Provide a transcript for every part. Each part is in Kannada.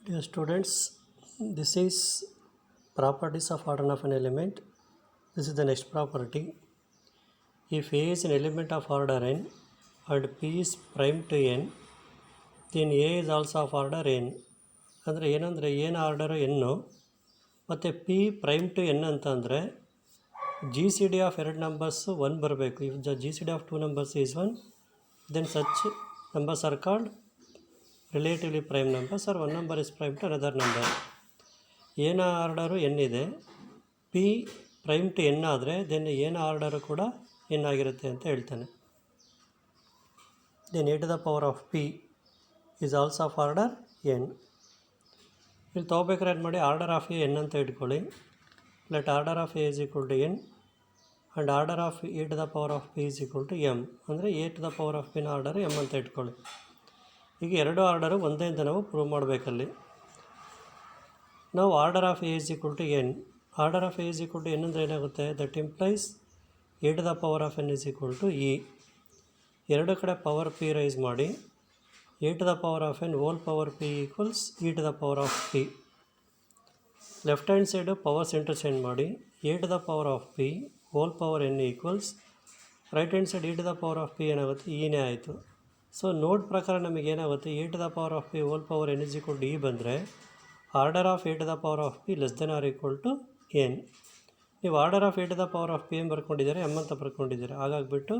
Dear students, this is properties of order of an element. This is the next property. If A is an element of order n and P is prime to n, then A is also of order n. ಅಂದರೆ ಏನಂದರೆ ಏನು ಆರ್ಡರು ಎನ್ನು ಮತ್ತು ಪಿ ಪ್ರೈಮ್ ಟು ಎನ್ ಅಂತಂದರೆ ಜಿ ಸಿ ಡಿ ಆಫ್ ಎರಡು ನಂಬರ್ಸು ಒನ್ ಬರಬೇಕು. If the G C D of two numbers is one, then such numbers are called relatively prime numbers or one number is prime to another number. ಏನ ಆರ್ಡರು ಎನ್ ಇದೆ, ಪಿ ಪ್ರೈಮ್ ಟು ಎನ್ ಆದರೆ ದೆನ್ ಏನ ಆರ್ಡರು ಕೂಡ ಎನ್ ಆಗಿರುತ್ತೆ ಅಂತ ಹೇಳ್ತಾನೆ. Then a to the power of p is also of order N. ಇಲ್ಲಿ ತೊಗೋಬೇಕಾದ್ರೆ ಏನು ಮಾಡಿ, ಆರ್ಡರ್ ಆಫ್ ಎ ಎನ್ ಅಂತ ಇಟ್ಕೊಳ್ಳಿ. Let order of A is equal to N and order of A to the power of P is equal to M. ಅಂದರೆ A to the power of ಪಿನ ಆರ್ಡರ್ ಎಮ್ ಅಂತ ಇಟ್ಕೊಳ್ಳಿ. ಈಗ ಎರಡು ಆರ್ಡರು ಒಂದೇ ಅಂತ ನಾವು ಪ್ರೂವ್ ಮಾಡಬೇಕಲ್ಲಿ. ನಾವು order of A is equal to N. Order of A is equal to N ಅಂದರೆ ಏನಾಗುತ್ತೆ, that implies A to the power of N is equal to E. ಎರಡು ಕಡೆ ಪವರ್ ಪಿ ರೈಸ್ ಮಾಡಿ A to the power of N whole power P equals E to the power of P. Left hand side powers interchange ಮಾಡಿ A to the power of P whole power N equals right hand side E to the power of P ಏನಾಗುತ್ತೆ, ಇನೇ ಆಯಿತು. ಸೊ ನೋಡ್ ಪ್ರಕಾರ ನಮಗೆ ಏನಾಗುತ್ತೆ, A to the power of P whole power N is equal to E ಬಂದರೆ order of A to the power of P less than R equal to N. ನೀವು order of A to the power of P M ಬರ್ಕೊಂಡಿದ್ದಾರೆ, ಎಮ್ ಅಂತ ಬರ್ಕೊಂಡಿದ್ದಾರೆ. ಹಾಗಾಗಿಬಿಟ್ಟು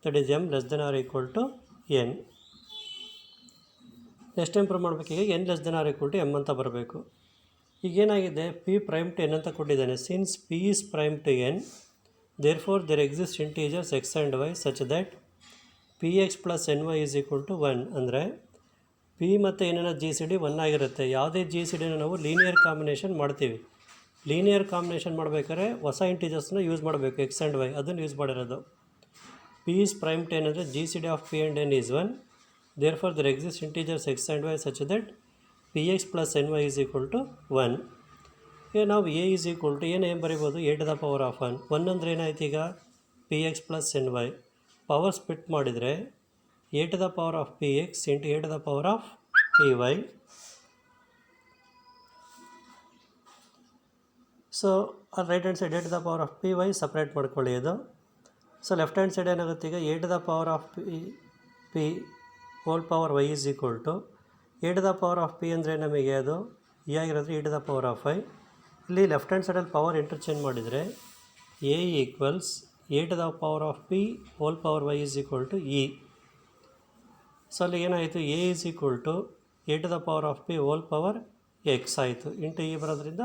that is M less than R equal to N. Next time prove ಮಾಡಬೇಕೀಗ n less than R equal to m ಅಂತ ಬರಬೇಕು. ಈಗೇನಾಗಿದೆ, ಪಿ ಪ್ರೈಮ್ ಟು ಎನ್ ಅಂತ ಕೊಟ್ಟಿದ್ದಾನೆ. Since p is prime to n, therefore there exist integers x and y such that p X plus N y is equal to one. ಅಂದರೆ ಪಿ ಮತ್ತು ಎನ್ನ ಜಿ ಸಿ ಡಿ ಒನ್ ಆಗಿರುತ್ತೆ. ಯಾವುದೇ ಜಿ ಸಿ ಡಿನ ನಾವು ಲೀನಿಯರ್ ಕಾಂಬಿನೇಷನ್ ಮಾಡ್ತೀವಿ. ಲೀನಿಯರ್ ಕಾಂಬಿನೇಷನ್ ಮಾಡಬೇಕಾದ್ರೆ ಹೊಸ ಇಂಟೀಜರ್ಸ್ನ ಯೂಸ್ ಮಾಡಬೇಕು, ಎಕ್ಸ್ ಆ್ಯಂಡ್ ವೈ, ಅದನ್ನು ಯೂಸ್ ಮಾಡಿರೋದು. P is prime to N ಅಂದರೆ g C D of p and n is one, therefore there exist integers x and y such that p X plus N y is equal to one. ಈಗ ನಾವು ಎ ಈಸ್ ಈಕ್ವಲ್ ಟು ಏನು ಬರಿಬೋದು, A to the power of one. One ಅಂದರೆ ಏನಾಯ್ತು, ಈಗ P X plus N Y. Power split ಮಾಡಿದರೆ A to the power of P X into A to the power of P Y. So right hand side A to the power of P Y separate ಮಾಡ್ಕೊಳ್ಳಿ ಅದು. ಸೊ ಲೆಫ್ಟ್ ಹ್ಯಾಂಡ್ ಸೈಡ್ ಏನಾಗುತ್ತೆ, ಈಗ A to the power of P whole power Y is equal to A to the power of P ಅಂದರೆ ನಮಗೆ ಅದು ಇ ಆಗಿರೋದ್ರೆ A to the power of y. ಇಲ್ಲಿ ಲೆಫ್ಟ್ ಹ್ಯಾಂಡ್ ಸೈಡಲ್ಲಿ ಪವರ್ ಇಂಟರ್ಚೇಂಜ್ ಮಾಡಿದರೆ a equals A to the power of P whole power Y is equal to e. So ಅಲ್ಲಿ ಏನಾಯಿತು, a is equal to A to the power of P whole power x ಆಯಿತು. ಇಂಟು ಇ ಬರೋದ್ರಿಂದ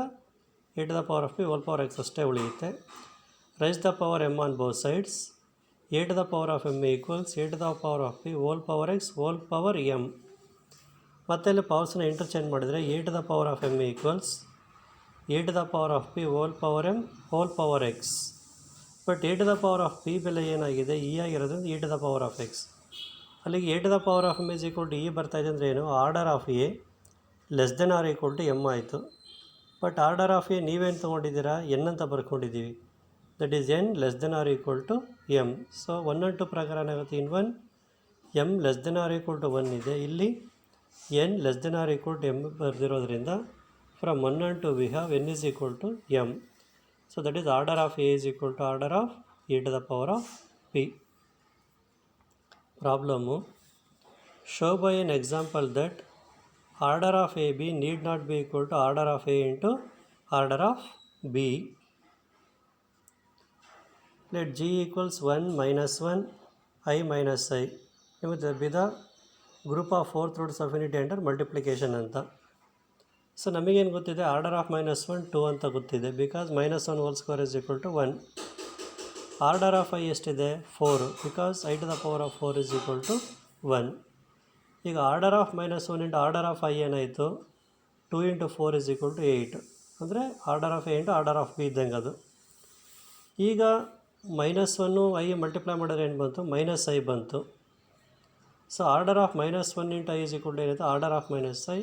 a to the power of P whole power x ಅಷ್ಟೇ ಉಳಿಯುತ್ತೆ. Raise the power m on both sides. A to the power of M equals A to the power of P whole power X whole power M. ಮತ್ತೆ ಇಲ್ಲಿ ಪವರ್ಸ್ನ ಇಂಟರ್ಚೇಂಜ್ ಮಾಡಿದರೆ A to the power of M equals A to the power of P whole power M whole power X. But A to the power of P ಬೆಲೆ ಏನಾಗಿದೆ, ಇ ಆಗಿರೋದ್ರಿಂದ A to the power of X. ಅಲ್ಲಿಗೆ A to the power of M is equal to E ಬರ್ತಾಯಿದೆ ಅಂದರೆ ಏನು, order of A less than R equal to M ಆಯಿತು. ಬಟ್ ಆರ್ಡರ್ ಆಫ್ ಎ ನೀವೇನು ತೊಗೊಂಡಿದ್ದೀರಾ, ಎನ್ ಅಂತ ಬರ್ಕೊಂಡಿದ್ದೀವಿ. That is N less than R equal to M. So one and two ಪ್ರಕಾರ ಏನಾಗುತ್ತೆ, in one M less than R equal to one ಇದೆ, ಇಲ್ಲಿ N less than R equal to M ಬರೆದಿರೋದ್ರಿಂದ from one and two we have N is equal to M. So that is order of A is equal to order of A to the power of P. Problem, show by an example that order of A B need not be equal to order of A into order of B. Let G equals 1 minus 1 I minus I. ನಿಮಗೆ be the group of fourth roots of unity under multiplication ಅಂತ. ಸೊ ನಮಗೇನು ಗೊತ್ತಿದೆ, ಆರ್ಡರ್ ಆಫ್ ಮೈನಸ್ 1 2 ಅಂತ ಗೊತ್ತಿದೆ, because minus 1 whole square is equal to 1. Order of i ಎಷ್ಟಿದೆ, 4, because i to the power of 4 is equal to 1. ಈಗ order of minus 1 into order of i ಏನಾಯಿತು, 2 ಇಂಟು 4 ಇಸ್ ಈಕ್ವಲ್ ಟು 8. ಅಂದರೆ order of A into order of b ಇದ್ದಂಗೆ ಅದು. ಈಗ ಮೈನಸ್ 1 ಐ ಮಲ್ಟಿಪ್ಲೈ ಮಾಡಿದ್ರೆ ಏನು ಬಂತು, ಮೈನಸ್ ಐ ಬಂತು. So order of minus 1 into I is equal to ಏನಿದೆ, order of minus I.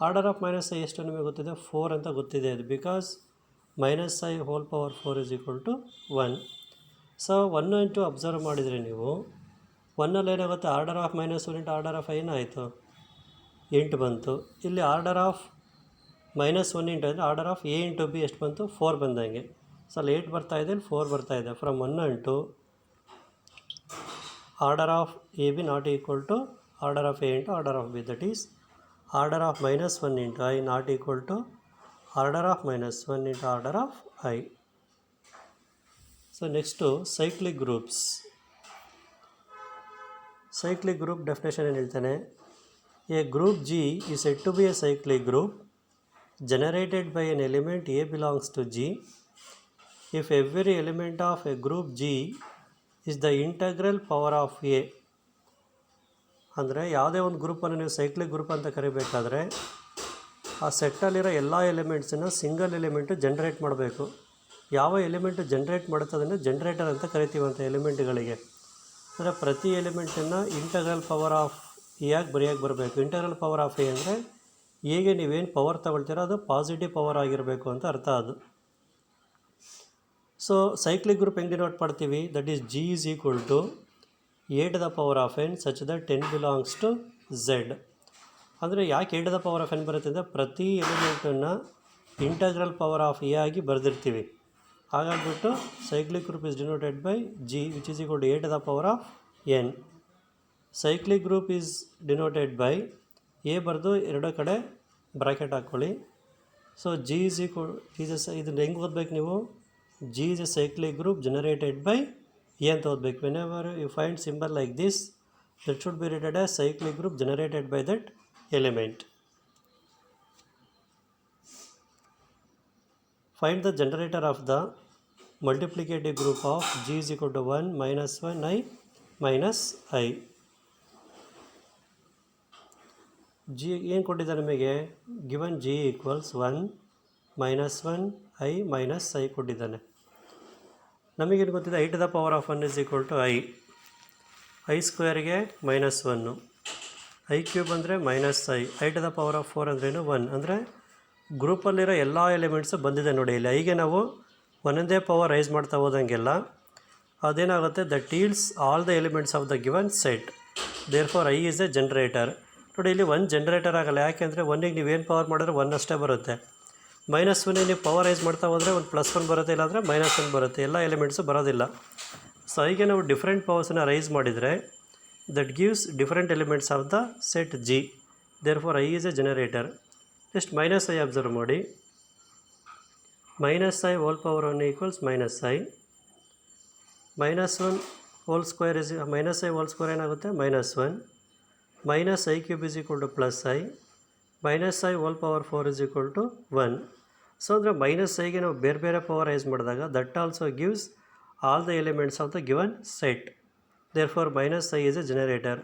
Order of minus I ಎಷ್ಟು ನಿಮಗೆ ಗೊತ್ತಿದೆ, 4 ಅಂತ ಗೊತ್ತಿದೆ ಅದು, because minus I whole power 4 is equal to 1. So 1 into observe ಮಾಡಿದರೆ ನೀವು 1ಅಲ್ಲಿ ಏನಾಗುತ್ತೆ, order of minus 1 into order of ಐನ ಆಯಿತು. 8 ಬಂತು. ಇಲ್ಲಿ ಆರ್ಡರ್ ಆಫ್ -1 ಇಂಟು ಅಂದರೆ order of A into B ಎಷ್ಟು ಬಂತು 4 ಬಂದಂಗೆ. ಸೊ ಅಲ್ಲಿ 8 ಬರ್ತಾಯಿದೆ, ಇಲ್ಲಿ 4 ಬರ್ತಾಯಿದೆ. From 1 to order of A b not equal to order of A into order of b, that is order of -1 into i not equal to order of -1 into order of i. So next cyclic groups. Cyclic group definition ಏನು ಹೇಳ್ತಾನೆ, a group G is said to be a cyclic group generated by an element A belongs to G if every element of a group G is the integral power of A. ಅಂದರೆ ಯಾವುದೇ ಒಂದು ಗ್ರೂಪನ್ನು ನೀವು ಸೈಕ್ಲಿಕ್ ಗ್ರೂಪ್ ಅಂತ ಕರಿಬೇಕಾದ್ರೆ ಆ ಸೆಟ್ಟಲ್ಲಿರೋ ಎಲ್ಲ ಎಲಿಮೆಂಟ್ಸನ್ನು ಸಿಂಗಲ್ ಎಲಿಮೆಂಟು ಜನ್ರೇಟ್ ಮಾಡಬೇಕು. ಯಾವ ಎಲಿಮೆಂಟು ಜನ್ರೇಟ್ ಮಾಡುತ್ತದನ್ನು ಜನ್ರೇಟರ್ ಅಂತ ಕರಿತೀವಂಥ ಎಲಿಮೆಂಟ್ಗಳಿಗೆ. ಅಂದರೆ ಪ್ರತಿ ಎಲಿಮೆಂಟನ್ನು ಇಂಟಗ್ರಲ್ ಪವರ್ ಆಫ್ ಎ ಆಗಿ ಬರೆಯೋಕ್ಕೆ ಬರಬೇಕು. ಇಂಟಗ್ರಲ್ ಪವರ್ ಆಫ್ ಎ ಅಂದರೆ ಹೇಗೆ ನೀವೇನು ಪವರ್ ತಗೊಳ್ತೀರೋ ಅದು ಪಾಸಿಟಿವ್ ಪವರ್ ಆಗಿರಬೇಕು ಅಂತ ಅರ್ಥ ಅದು. ಸೊ ಸೈಕ್ಲಿಕ್ ಗ್ರೂಪ್ ಹೆಂಗೆ ಡಿನೋಟ್ ಮಾಡ್ತೀವಿ, that is G is equal to A to the power of n such that n belongs to Z. ಅಂದರೆ ಯಾಕೆ A to the power of n ಬರುತ್ತೆ ಅಂದರೆ ಪ್ರತಿ ಎಲಿಮೆಂಟನ್ನು ಇಂಟಗ್ರಲ್ ಪವರ್ ಆಫ್ ಎ ಆಗಿ ಬರೆದಿರ್ತೀವಿ. ಹಾಗಾಗ್ಬಿಟ್ಟು cyclic group is denoted by G which is equal to A to the power of n. Cyclic group is denoted by A ಬರೆದು ಎರಡು ಕಡೆ ಬ್ರ್ಯಾಕೆಟ್ ಹಾಕ್ಕೊಳ್ಳಿ. ಸೊ G is equal ಇದನ್ನು ಹೆಂಗೆ ಓದಬೇಕು ನೀವು, G is a cyclic group generated by A ಅಂತ ಓದಬೇಕು. whenever you find symbol like this, that should be written as cyclic group generated by that element. Find the generator of the multiplicative group of G is equal to 1 minus 1 I minus I. G ಏನು ಕೊಟ್ಟಿದ್ದಾರೆ ನಮಗೆ, given G equals 1 minus 1 I minus I ಕೊಟ್ಟಿದ್ದಾನೆ. ನಮಗೇನು ಗೊತ್ತಿದೆ, I to the power of 1 is equal to I ಸ್ಕ್ವೇರ್ಗೆ -1, I ಕ್ಯೂಬ್ ಅಂದರೆ -I to the power of 4 ಅಂದ್ರೇನು 1. ಅಂದರೆ ಗ್ರೂಪಲ್ಲಿರೋ ಎಲ್ಲ ಎಲಿಮೆಂಟ್ಸು ಬಂದಿದೆ ನೋಡಿ. ಇಲ್ಲಿ ಐಗೆ ನಾವು ಒಂದೊಂದೇ ಪವರ್ ರೈಸ್ ಮಾಡ್ತಾ ಹೋದಂಗೆಲ್ಲ ಅದೇನಾಗುತ್ತೆ, that yields all the elements of the given set. Therefore I is a generator. ನೋಡಿ ಇಲ್ಲಿ 1 ಜನ್ರೇಟರ್ ಆಗಲ್ಲ, ಯಾಕೆಂದರೆ 1ಗೆ ನೀವೇನು ಪವರ್ ಮಾಡಿದ್ರೆ 1 ಅಷ್ಟೇ ಬರುತ್ತೆ. -1 ನೀವು ಪವರ್ ರೈಸ್ ಮಾಡ್ತಾ ಹೋದರೆ ಒಂದು +1 ಬರುತ್ತೆ, ಇಲ್ಲಾಂದರೆ -1 ಬರುತ್ತೆ, ಎಲ್ಲ ಎಲಿಮೆಂಟ್ಸು ಬರೋದಿಲ್ಲ. ಸೊ ಐಗೆ ನಾವು ಡಿಫ್ರೆಂಟ್ ಪವರ್ಸನ್ನು ರೈಸ್ ಮಾಡಿದರೆ that gives different elements of the set G. Therefore I is a generator. Next -I observe ಮಾಡಿ, -I whole power 1 equals -I, -1 whole square is -I whole square ಏನಾಗುತ್ತೆ -1, -I cube is equal to +I, -I whole power 4 is equal to 1. So ಅಂದರೆ -Iಗೆ ನಾವು ಬೇರೆ ಬೇರೆ ಪವರ್ ರೈಸ್ ಮಾಡಿದಾಗ that also gives all the elements of the given set. Therefore -I is a generator.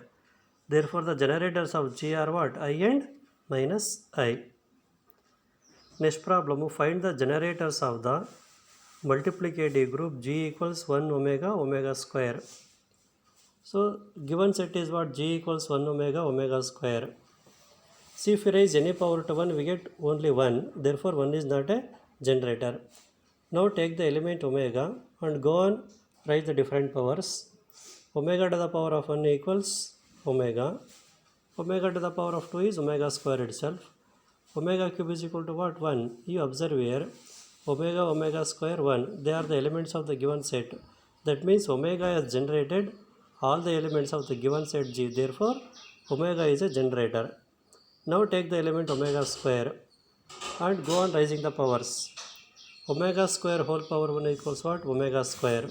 Therefore the generators of G are what, I and -I. Next problem, find the generators of the multiplicative group G equals 1 omega omega square. So given set is what, G equals 1 omega omega square. See, if we raise any power to 1, we get only 1. Therefore, 1 is not a generator. Now take the element omega and go on write the different powers. Omega to the power of 1 equals omega. Omega to the power of 2 is omega square itself. Omega cube is equal to what? 1. You observe here, omega omega square 1. They are the elements of the given set. That means omega has generated all the elements of the given set G. Therefore, omega is a generator. Now take the element omega square and go on raising the powers. Omega square whole power 1 equals what? Omega square.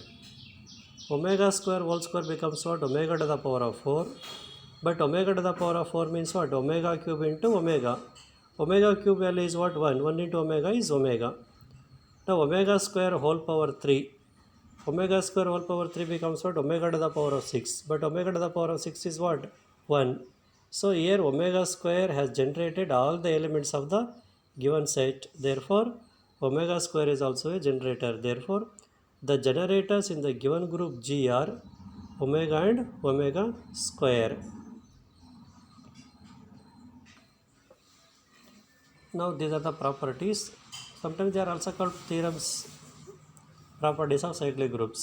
Omega square whole square becomes what? Omega to the power of 4. But omega to the power of 4 means what? Omega cube into omega. Omega cube value is what? 1. 1 into omega is omega. Now omega square whole power 3. Omega square whole power 3 becomes what? Omega to the power of 6. But omega to the power of 6 is what? 1. So here omega square has generated all the elements of the given set. Therefore, omega square is also a generator. Therefore, the generators in the given group G are omega and omega square. Now these are the properties. Sometimes they are also called theorems, properties of cyclic groups.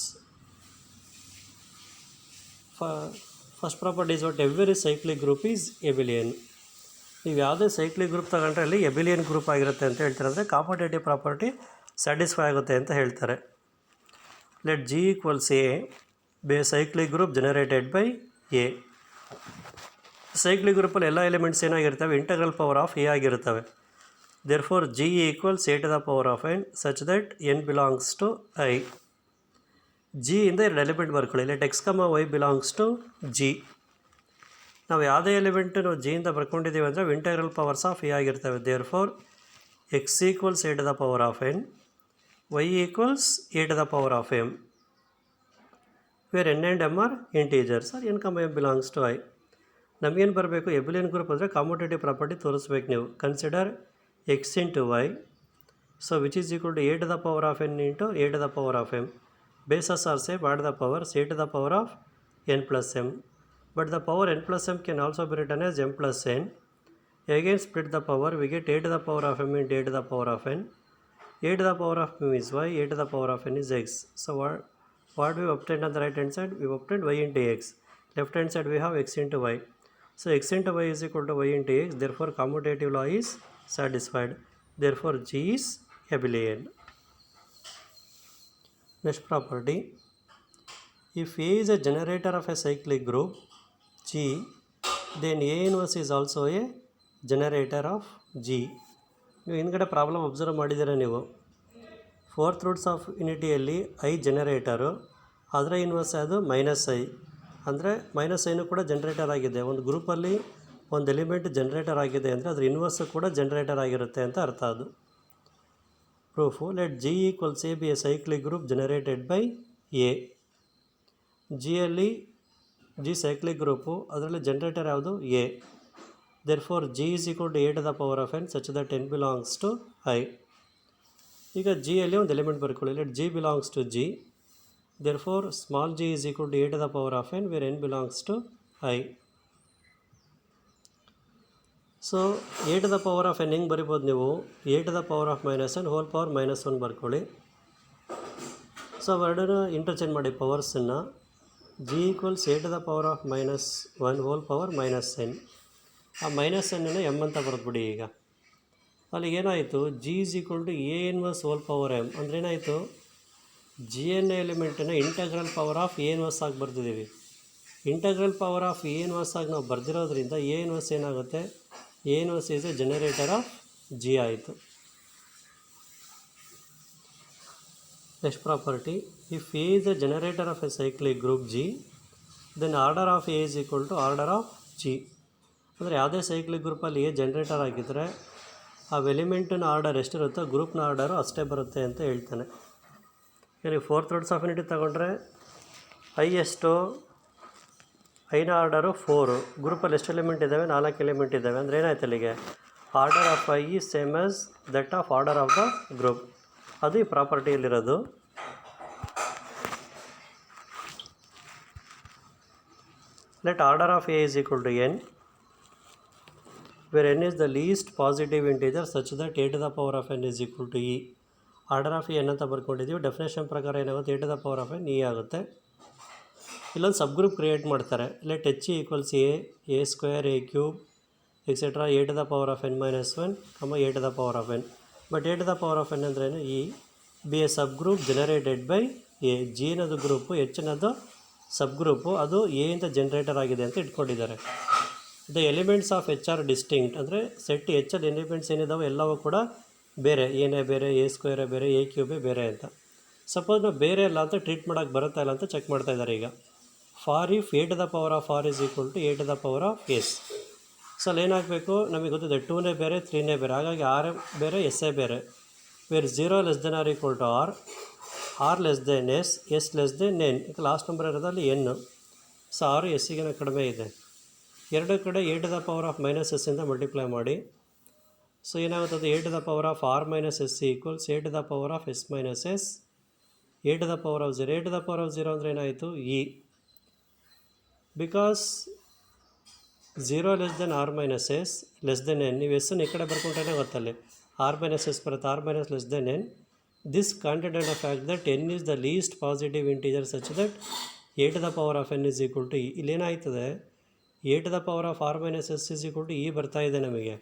First property is what? Every cyclic group is abelian. ನೀವು ಯಾವುದೇ ಸೈಕ್ಲಿಕ್ ಗ್ರೂಪ್ ತಗೊಂಡ್ರೆ ಅಲ್ಲಿ ಎಬಿಲಿಯನ್ ಗ್ರೂಪ್ ಆಗಿರುತ್ತೆ ಅಂತ ಹೇಳ್ತಾರೆ, ಅಂದರೆ ಕಾಂಪಿಟೇಟಿವ್ ಪ್ರಾಪರ್ಟಿ ಸ್ಯಾಟಿಸ್ಫೈ ಆಗುತ್ತೆ ಅಂತ ಹೇಳ್ತಾರೆ. Let G equals A be cyclic group generated by A. Cyclic ಗ್ರೂಪಲ್ಲಿ ಎಲ್ಲ ಎಲಿಮೆಂಟ್ಸ್ ಏನಾಗಿರ್ತವೆ, ಇಂಟಗ್ರಲ್ ಪವರ್ ಆಫ್ ಎ ಆಗಿರ್ತವೆ. Therefore G equals A to the power of N such that N belongs to I. G ಇಂದ ಎರಡು ಎಲಿಮೆಂಟ್ ಬರ್ಕೊಳ್ಳಿ. Let X comma Y belongs to G. ನಾವು ಯಾವುದೇ ಎಲಿಮೆಂಟು ನಾವು ಜಿಯಿಂದ ಬರ್ಕೊಂಡಿದ್ದೀವಿ ಅಂದರೆ ಇಂಟಗ್ರಲ್ ಪವರ್ಸ್ ಆಫ್ ಎ ಆಗಿರ್ತವೆ. Therefore X equals A to the power of n, y equals A to the power of m, where n and m are integers or n comma m belongs to I. ನಮಗೇನು ಬರಬೇಕು, ಎಬಿಲಿಯನ್ ಗ್ರೂಪ್ ಅಂದರೆ ಕಾಂಪಿಟೇಟಿವ್ ಪ್ರಾಪರ್ಟಿ ತೋರಿಸ್ಬೇಕು ನೀವು. Consider x into y, so which is equal to A to the power of n into A to the power of m. Bases are same, add the powers a to the power of n plus m. But the power n plus m can also be written as m plus n. Again split the power, we get a to the power of m into a to the power of n. A to the power of m is y, a to the power of n is x. So what we obtained on the right hand side? We obtained y into x. Left hand side we have x into y. So x into y is equal to y into x. Therefore commutative law is satisfied. Therefore G is abelian. Next property. If A is a generator of a cyclic group G, then A inverse is also a generator of G. ನೀವು ಹಿಂದ್ಗಡೆ ಪ್ರಾಬ್ಲಮ್ ಅಬ್ಸರ್ವ್ ಮಾಡಿದ್ದೀರ ನೀವು. ಫೋರ್ತ್ ರೂಟ್ಸ್ ಆಫ್ ಯುನಿಟಿಯಲ್ಲಿ ಐ ಜನರೇಟರು, ಅದರ ಇನ್ವರ್ಸ್ ಅದು ಮೈನಸ್ ಐ. ಅಂದರೆ ಮೈನಸ್ ಐನು ಕೂಡ ಜನರೇಟರ್ ಆಗಿದೆ. ಒಂದು ಗ್ರೂಪಲ್ಲಿ ಒಂದು ಎಲಿಮೆಂಟ್ ಜನರೇಟರ್ ಆಗಿದೆ ಅಂದರೆ ಅದ್ರ ಇನ್ವರ್ಸು ಕೂಡ ಜನರೇಟರ್ ಆಗಿರುತ್ತೆ ಅಂತ ಅರ್ಥ. ಅದು proof. Let G equals a be a cyclic group generated by a. ಜಿಯಲ್ಲಿ ಜಿ ಸೈಕ್ಲಿಕ್ ಗ್ರೂಪು, ಅದರಲ್ಲಿ ಜನರೇಟರ್ ಯಾವುದು, a. Therefore G is equal to A to the power of N such that N belongs to I. ಈಗ ಜಿಯಲ್ಲಿ ಒಂದು ಎಲಿಮೆಂಟ್ ಬರ್ಕೊಳ್ಳಿ. Let g belongs to G. Therefore small g is equal to A to the power of n where n belongs to I. So A to the power of N ಹೆಂಗೆ ಬರಿಬೋದು ನೀವು, A to the power of minus N whole power minus one ಬರ್ಕೊಳ್ಳಿ. ಸೊ ಅವೆರಡನ್ನು ಇಂಟರ್ಚೇಂಜ್ ಮಾಡಿ ಪವರ್ಸನ್ನು. G equals A to the power of minus one whole power minus N. ಆ ಮೈನಸ್ ಎನ್ನನ್ನು ಎಮ್ ಅಂತ ಬರೆದ್ಬಿಡಿ. ಈಗ ಅಲ್ಲಿಗೆ ಏನಾಯಿತು, G is equal to A inverse whole power M. ಅಂದರೆ ಏನಾಯಿತು, ಜಿ ಎನ್ ಎಲಿಮೆಂಟನ್ನು integral power of A inverse ಆಗಿ ಬರ್ತಿದ್ದೀವಿ. Integral power of A inverse ಆಗಿ ನಾವು ಬರ್ದಿರೋದ್ರಿಂದ ಎ ಇನ್ವರ್ಸ್ ಏನಾಗುತ್ತೆ, A inverse is a generator of G ಆಯಿತು. Next property, if A is a generator of a cyclic group G, then order of A is equal to order of G. ಅಂದರೆ ಯಾವುದೇ ಸೈಕ್ಲಿಕ್ ಗ್ರೂಪಲ್ಲಿ ಎ ಜನರೇಟರ್ ಆಗಿದ್ದರೆ ಆ ಎಲಿಮೆಂಟಿನ ಆರ್ಡರ್ ಎಷ್ಟಿರುತ್ತೋ ಗ್ರೂಪ್ನ ಆರ್ಡರು ಅಷ್ಟೇ ಬರುತ್ತೆ ಅಂತ ಹೇಳ್ತಾನೆ. ಈಗ ಫೋರ್ತ್ ರೂಟ್ಸ್ ಆಫ್ ಯುನಿಟಿ ತಗೊಂಡ್ರೆ ಐ ಎಷ್ಟು, ಐನ ಆರ್ಡರು 4. ಗ್ರೂಪಲ್ಲಿ ಎಷ್ಟು ಎಲಿಮೆಂಟ್ ಇದ್ದಾವೆ, 4 ಎಲಿಮೆಂಟ್ ಇದ್ದಾವೆ. ಅಂದರೆ ಏನಾಯ್ತು ಅಲ್ಲಿಗೆ, order of I is same as that of order of the group. ಅದು ಈ ಪ್ರಾಪರ್ಟಿಯಲ್ಲಿರೋದು. Let order of A is equal to N, where N is the least positive integer such that A to the power of N is equal to E. Order of N ಅಂತ ಬರ್ಕೊಂಡಿದ್ದೀವಿ. ಡೆಫಿನೇಷನ್ ಪ್ರಕಾರ ಏನಾಗುತ್ತೆ, A to the power of N E ಆಗುತ್ತೆ. ಇಲ್ಲೊಂದು ಸಬ್ ಗ್ರೂಪ್ ಕ್ರಿಯೇಟ್ ಮಾಡ್ತಾರೆ. Let H equals A square, A cube etcetera A to the power of N minus 1, A to the power of N. But A to the power of N ಅಂದ್ರೇನು, ಇ be A subgroup generated by A. G ಅನ್ನೋದು ಗ್ರೂಪು, ಎಚ್ ಅನ್ನೋದು ಸಬ್ ಗ್ರೂಪು, ಅದು ಎ ಇಂದ ಜನರೇಟರ್ ಆಗಿದೆ ಅಂತ ಇಟ್ಕೊಂಡಿದ್ದಾರೆ. The elements of H are distinct. ಅಂದರೆ ಸೆಟ್ ಎಚ್ ಅಲ್ಲಿ ಎಲಿಮೆಂಟ್ಸ್ ಏನಿದಾವೆ ಎಲ್ಲವೂ ಕೂಡ ಬೇರೆ, ಏನೇ ಬೇರೆ, ಎ ಸ್ಕ್ವೇರೇ ಬೇರೆ, ಎ ಕ್ಯೂಬೇ ಬೇರೆ ಅಂತ. ಸಪೋಸ್ ನಾವು ಬೇರೆ ಅಲ್ಲ ಅಂತ ಟ್ರೀಟ್ ಮಾಡೋಕ್ಕೆ ಬರುತ್ತಾ ಇಲ್ಲ ಅಂತ ಚೆಕ್ ಮಾಡ್ತಾ ಇದ್ದಾರೆ ಈಗ. For if a to the power of R is equal to A to the power of s. So ಅಲ್ಲಿ ಏನಾಗಬೇಕು, ನಮಗೆ ಗೊತ್ತಿದೆ 2ನೇ ಬೇರೆ 3ನೇ ಬೇರೆ, ಹಾಗಾಗಿ ಆರ್ ಬೇರೆ ಎಸ್ಸೇ ಬೇರೆ. Where 0 less than R equal to R, R less than S, S less than N. ಈಗ ಲಾಸ್ಟ್ ನಂಬರ್ ಇರೋದಲ್ಲಿ ಎನ್ನು. ಸೊ ಆರು ಎಸ್ಸಿಗಿನ ಕಡಿಮೆ ಇದೆ. ಎರಡು ಕಡೆ A to the power of minus ಎಸ್ಸಿಂದ ಮಲ್ಟಿಪ್ಲೈ ಮಾಡಿ. ಸೊ ಏನಾಗುತ್ತದೆ, A to the power of R minus S equals A to the power of S minus S, A to the power of 0. A to the power of 0 ಅಂದರೆ ಏನಾಯಿತು, E. Because 0 less than R minus S less than N. ನೀವು ಎಸ್ಸನ್ನು ಈ ಕಡೆ ಬರ್ಕೊಂಡ್ರೆ ಗೊತ್ತಲ್ಲಿ ಆರ್ ಮೈನಸ್ ಎಸ್ ಬರುತ್ತೆ, R minus less than N. This content the fact that N is the least positive integer such that A to the power of N is equal to E. ಇಲ್ಲೇನಾಗ್ತದೆ, A to the power of R minus S is equal to E ಬರ್ತಾ ಇದೆ ನಮಗೆ.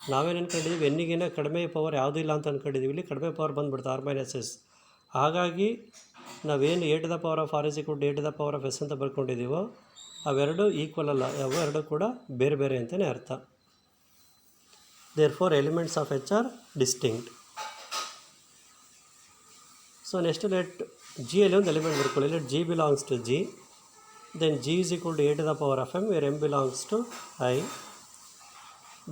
ನಾವೇನು ಅಂದ್ಕೊಂಡಿದ್ದೀವಿ ಎನ್ನಿಗಿನ ಕಡಿಮೆ ಪವರ್ ಯಾವುದೂ ಇಲ್ಲ ಅಂತ ಅಂದ್ಕೊಂಡಿದ್ದೀವಿ. ಇಲ್ಲಿ ಕಡಿಮೆ ಪವರ್ ಬಂದುಬಿಡ್ತು ಆರ್ ಮೈನಸ್ ಎಸ್. ಹಾಗಾಗಿ ನಾವೇನು a to the power of r is equal to A to the power of s ಅಂತ ಬರ್ಕೊಂಡಿದ್ದೀವೋ ಅವೆರಡು ಈಕ್ವಲ್ ಅಲ್ಲ, ಅವೆರಡು ಕೂಡ ಬೇರೆ ಬೇರೆ ಅಂತಲೇ ಅರ್ಥ. Therefore elements of H are distinct. So next let ಜಿಯಲ್ಲಿ ಒಂದು ಎಲಿಮೆಂಟ್ ಬರ್ಕೊಳ್ಳಿ. Let g belongs to G, then g is equal to A to the power of m where m belongs to I.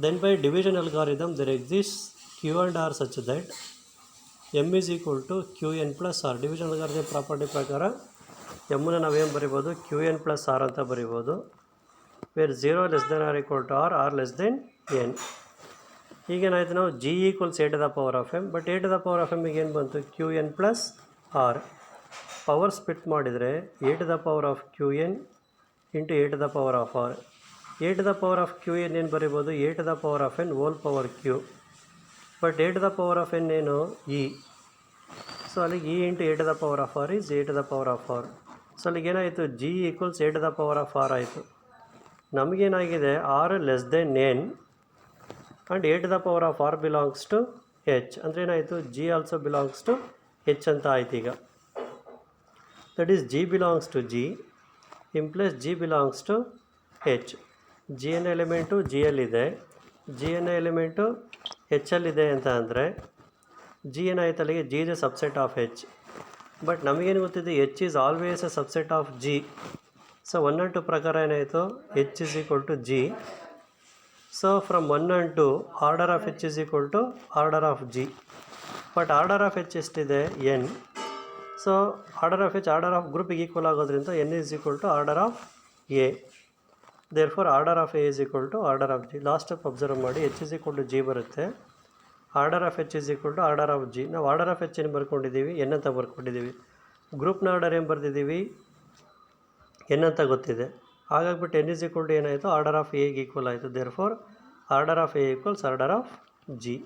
Then by division algorithm there exists Q and R such that M is equal to Qn plus R. Division algorithm property ಪ್ರಕಾರ ಎಮ್ಮನ್ನು ನಾವೇನು ಬರಿಬೋದು, Qn plus R ಅಂತ ಬರಿಬೋದು. Where 0 less than R equal to R, R less than N. ಈಗೇನಾಯಿತು, ನಾವು G equals A to the power of M, but A to the power of ಎಮ್ಮಿಗೆ ಏನು ಬಂತು, Qn plus R. Power split ಮಾಡಿದರೆ A to the power of Qn into A to the power of R. A to the power of Q N ಏನು ಬರಿಬೋದು, A to the power of N whole power Q. But A to the power of N ಏನು, ಇ. ಸೊ ಅಲ್ಲಿಗೆ E into A to the power of R is A to the power of R. So ಅಲ್ಲಿಗೆ ಏನಾಯಿತು, G equals A to the power of R ಆಯಿತು. ನಮಗೇನಾಗಿದೆ, R less than N and A to the power of R belongs to H. ಅಂದರೆ ಏನಾಯಿತು, G also belongs to H ಅಂತ ಆಯ್ತು. ಈಗ that is G belongs to G implies G belongs to H. G an element G ಎಲ್ಲಿದೆ, ಜಿ ಎನ್ ಎಲಿಮೆಂಟು ಎಚ್ ಎಲ್ಲಿದೆ ಅಂತ ಅಂದರೆ ಜಿ ಏನಾಯ್ತು, ಅಲ್ಲಿಗೆ G is a subset of H. But ನಮಗೇನು ಗೊತ್ತಿದೆ, H is always a subset of G. So 1 and 2 ಪ್ರಕಾರ ಏನಾಯಿತು, H is equal to G. So from 1 and 2 order of H is equal to order of G. But order of H ಎಷ್ಟಿದೆ, N. So order of H order of ಗ್ರೂಪಿಗೆ ಈಕ್ವಲ್ ಆಗೋದ್ರಿಂದ N is equal to order of A. Therefore order of A is equal to order of G. Last step observe ಮಾಡಿ, H is equal to G ಬರುತ್ತೆ, order of H is equal to order of G. ನಾವು ಆರ್ಡರ್ ಆಫ್ ಎಚ್ ಏನು ಬರ್ಕೊಂಡಿದ್ದೀವಿ, ಎನ್ ಅಂತ ಬರ್ಕೊಂಡಿದ್ದೀವಿ. ಗ್ರೂಪ್ನ ಆರ್ಡರ್ ಏನು ಬರ್ತಿದ್ದೀವಿ, ಎನ್ ಅಂತ ಗೊತ್ತಿದೆ. ಹಾಗಾಗ್ಬಿಟ್ಟು ಎನ್ ಇಸ್ ಈಕ್ವಲ್ ಟು ಏನಾಯಿತು, ಆರ್ಡರ್ ಆಫ್ ಎಗೆ ಈಕ್ವಲ್ ಆಯಿತು. Therefore order of A equals order of G.